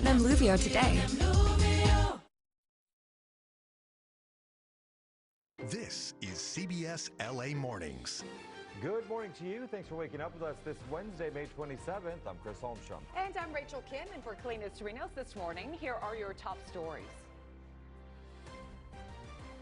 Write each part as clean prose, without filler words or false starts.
Platinum Luvio today. This is CBS LA Mornings. Good morning to you. Thanks for waking up with us this Wednesday, May 27th. I'm Chris Holmstrom. And I'm Rachel Kim, and for Kalina Serenos this morning, here are your top stories.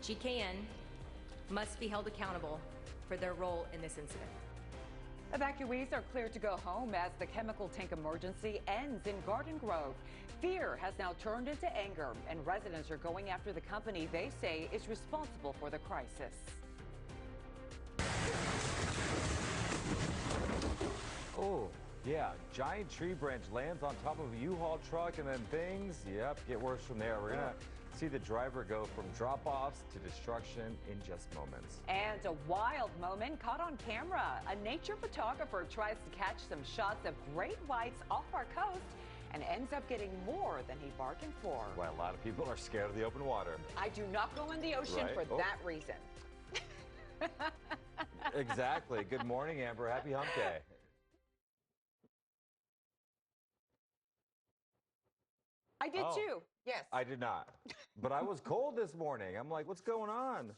GKN must be held accountable for their role in this incident. Evacuees are cleared to go home as the chemical tank emergency ends in Garden Grove. Fear has now turned into anger, and residents are going after the company they say is responsible for the crisis. Oh, yeah. Giant tree branch lands on top of a U-Haul truck, and then things, get worse from there. We're going to see the driver go from drop-offs to destruction in just moments. And a wild moment caught on camera. A nature photographer tries to catch some shots of great whites off our coast and ends up getting more than he bargained for. Why a lot of people are scared of the open water. I do not go in the ocean for that reason. Exactly. Good morning, Amber. Happy Hump Day. I did too. Yes. I did not. But I was cold this morning. I'm like, what's going on?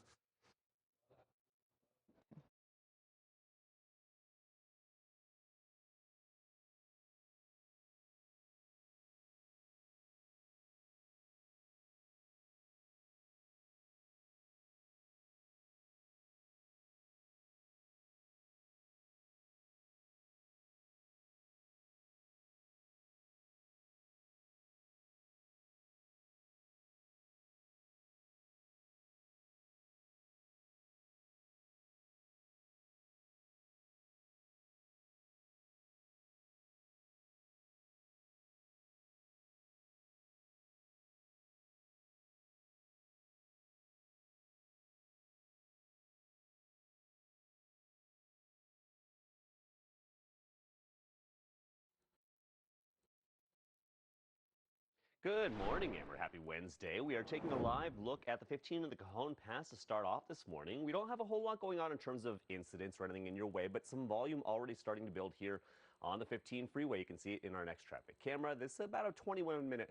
Good morning, Amber. Happy Wednesday. We are taking a live look at the 15 of the Cajon Pass to start off this morning. We don't have a whole lot going on in terms of incidents or anything in your way, but some volume already starting to build here on the 15 freeway. You can see it in our next traffic camera. This is about a 21-minute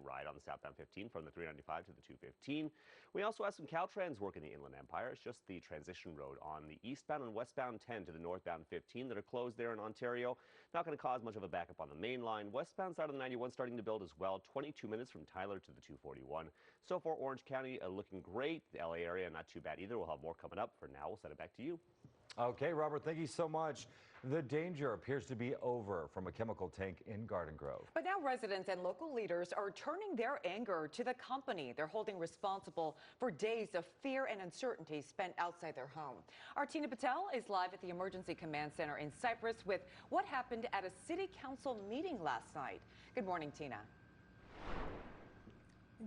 ride on the southbound 15 from the 395 to the 215. We also have some Caltrans work in the Inland Empire. It's just the transition road on the eastbound and westbound 10 to the northbound 15 that are closed there in Ontario. Not going to cause much of a backup on the main line. Westbound side of the 91 starting to build as well. 22 minutes from Tyler to the 241. So far, Orange County looking great. The LA area not too bad either. We'll have more coming up. For now, we'll send it back to you. Okay, Robert, thank you so much. The danger appears to be over from a chemical tank in Garden Grove. But now residents and local leaders are turning their anger to the company they're holding responsible for days of fear and uncertainty spent outside their home. Our Tina Patel is live at the Emergency Command Center in Cypress with what happened at a city council meeting last night. Good morning, Tina.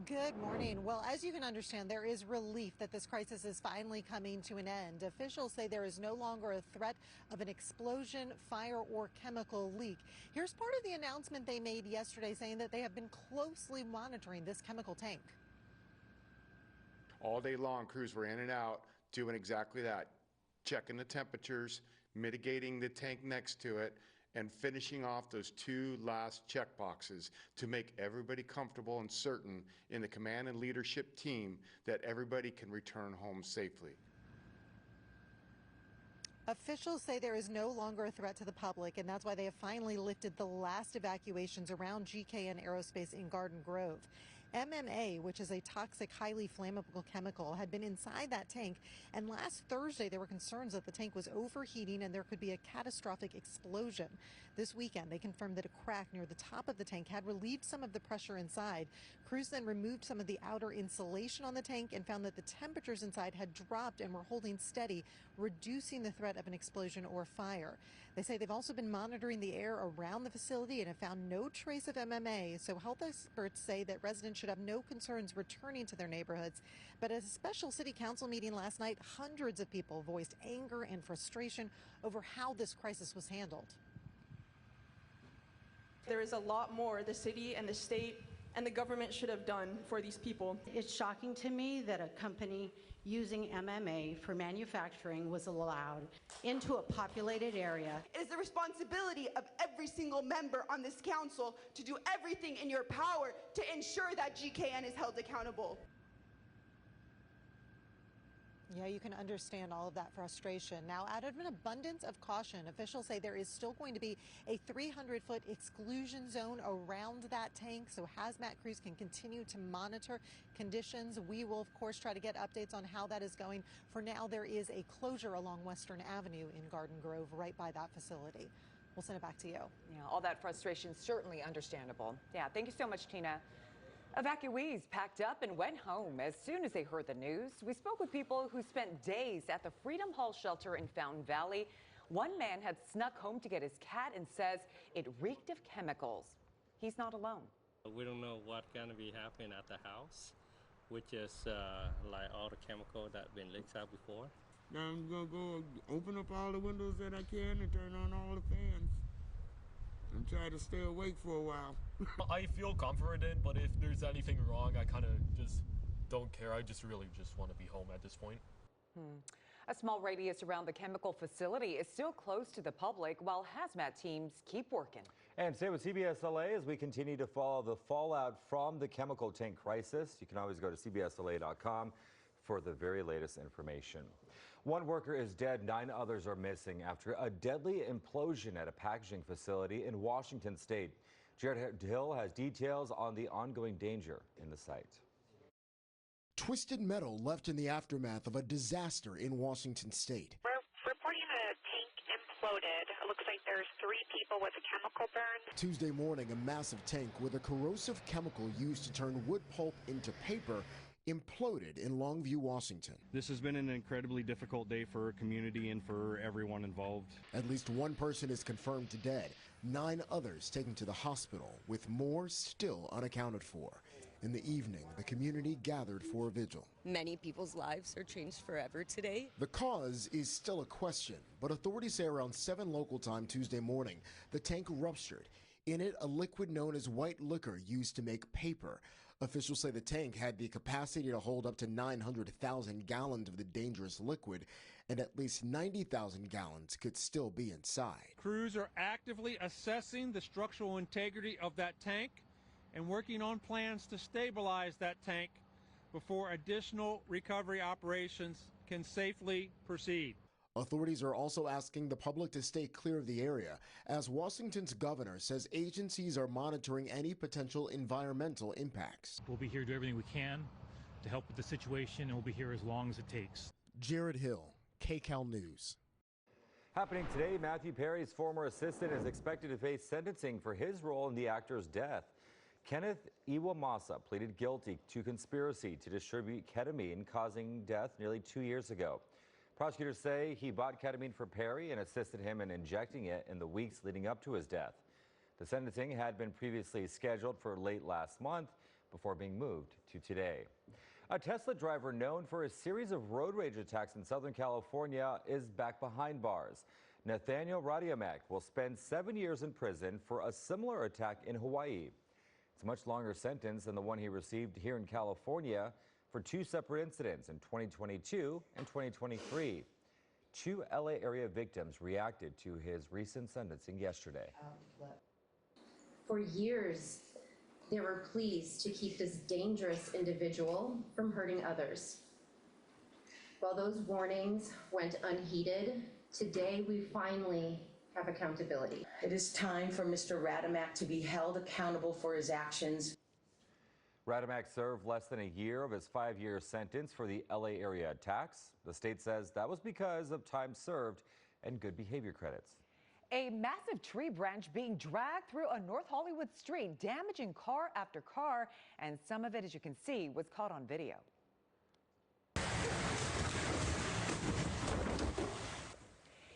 Good morning. Well, as you can understand, there is relief that this crisis is finally coming to an end. Officials say there is no longer a threat of an explosion, fire, or chemical leak. Here's part of the announcement they made yesterday, saying that they have been closely monitoring this chemical tank. All day long, crews were in and out doing exactly that, checking the temperatures, mitigating the tank next to it, and finishing off those two last check boxes to make everybody comfortable and certain in the command and leadership team that everybody can return home safely. Officials say there is no longer a threat to the public, and that's why they have finally lifted the last evacuations around GKN Aerospace in Garden Grove. MMA, which is a toxic, highly flammable chemical, had been inside that tank, and last Thursday there were concerns that the tank was overheating and there could be a catastrophic explosion. This weekend, they confirmed that a crack near the top of the tank had relieved some of the pressure inside. Crews then removed some of the outer insulation on the tank and found that the temperatures inside had dropped and were holding steady, reducing the threat of an explosion or fire. They say they've also been monitoring the air around the facility and have found no trace of MMA, so health experts say that residents should have no concerns returning to their neighborhoods. But at a special city council meeting last night, hundreds of people voiced anger and frustration over how this crisis was handled. There is a lot more the city and the state and the government should have done for these people. It's shocking to me that a company using MMA for manufacturing was allowed into a populated area. It is the responsibility of every single member on this council to do everything in your power to ensure that GKN is held accountable. Yeah, you can understand all of that frustration. Now, out of an abundance of caution, officials say there is still going to be a 300-foot exclusion zone around that tank, so hazmat crews can continue to monitor conditions. We will, of course, try to get updates on how that is going. For now, there is a closure along Western Avenue in Garden Grove right by that facility. We'll send it back to you. Yeah, all that frustration certainly understandable. Yeah, thank you so much, Tina. Evacuees packed up and went home as soon as they heard the news. We spoke with people who spent days at the Freedom Hall shelter in Fountain Valley. One man had snuck home to get his cat and says it reeked of chemicals. He's not alone. We don't know what's going to be happening at the house, which is like all the chemical that been leaked out before. Now I'm going to go open up all the windows that I can and turn on all the fans and try to stay awake for a while. I feel comforted, but if there's anything wrong, I kind of just don't care. I just really just want to be home at this point. A small radius around the chemical facility is still closed to the public while hazmat teams keep working. And stay with CBS LA as we continue to follow the fallout from the chemical tank crisis. You can always go to cbsla.com for the very latest information. One worker is dead, 9 others are missing after a deadly implosion at a packaging facility in Washington state. Jared Hill has details on the ongoing danger in the site. Twisted metal left in the aftermath of a disaster in Washington state. We're reporting that a tank imploded. It looks like there's 3 people with a chemical burn. Tuesday morning, a massive tank with a corrosive chemical used to turn wood pulp into paper imploded in Longview, Washington. This has been an incredibly difficult day for our community and for everyone involved. At least one person is confirmed dead, 9 others taken to the hospital, with more still unaccounted for. In the evening, the community gathered for a vigil. Many people's lives are changed forever today. The cause is still a question, but authorities say around 7 local time Tuesday morning, the tank ruptured. In it, a liquid known as white liquor used to make paper. Officials say the tank had the capacity to hold up to 900,000 gallons of the dangerous liquid, and at least 90,000 gallons could still be inside. Crews are actively assessing the structural integrity of that tank and working on plans to stabilize that tank before additional recovery operations can safely proceed. Authorities are also asking the public to stay clear of the area, as Washington's governor says agencies are monitoring any potential environmental impacts. We'll be here to do everything we can to help with the situation, and we'll be here as long as it takes. Jared Hill, Kcal News. Happening today, Matthew Perry's former assistant is expected to face sentencing for his role in the actor's death. Kenneth Iwamasa pleaded guilty to conspiracy to distribute ketamine, causing death nearly 2 years ago. Prosecutors say he bought ketamine for Perry and assisted him in injecting it in the weeks leading up to his death. The sentencing had been previously scheduled for late last month before being moved to today. A Tesla driver known for a series of road rage attacks in Southern California is back behind bars. Nathaniel Radiomac will spend 7 years in prison for a similar attack in Hawaii. It's a much longer sentence than the one he received here in California for 2 separate incidents in 2022 and 2023. 2 LA area victims reacted to his recent sentencing yesterday. For years, there were pleas to keep this dangerous individual from hurting others. While those warnings went unheeded, today we finally have accountability. It is time for Mr. Rademack to be held accountable for his actions. Rademack served less than a year of his 5-year sentence for the LA area attacks. The state says that was because of time served and good behavior credits. A massive tree branch being dragged through a North Hollywood street, damaging car after car, and some of it, as you can see, was caught on video.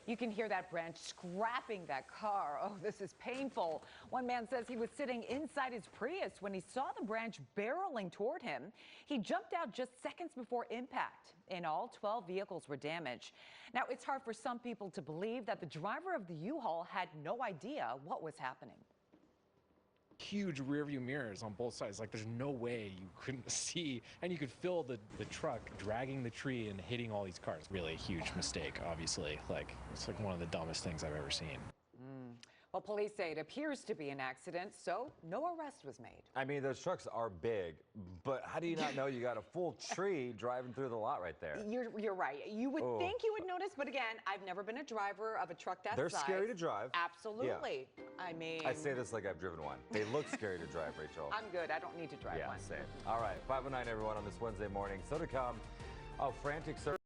You can hear that branch scrapping that car. Oh, this is painful. One man says he was sitting inside his Prius when he saw the branch barreling toward him. He jumped out just seconds before impact. In all, 12 vehicles were damaged. Now, it's hard for some people to believe that the driver of the U-Haul had no idea what was happening. huge rear view mirrors on both sides. Like, there's no way you couldn't see, and you could feel the truck dragging the tree and hitting all these cars. Really a huge mistake, obviously. Like, it's like one of the dumbest things I've ever seen. Well, police say it appears to be an accident, so no arrest was made. I mean, those trucks are big, but how do you not know you got a full tree driving through the lot right there? You're right. You would think you would notice, but again, I've never been a driver of a truck that size. They're scary to drive. Absolutely. Yeah. I mean, I say this like I've driven one. They look scary to drive, Rachel. I'm good. I don't need to drive one. Yeah, same. All right, 5:09 everyone on this Wednesday morning. So to come, frantic search.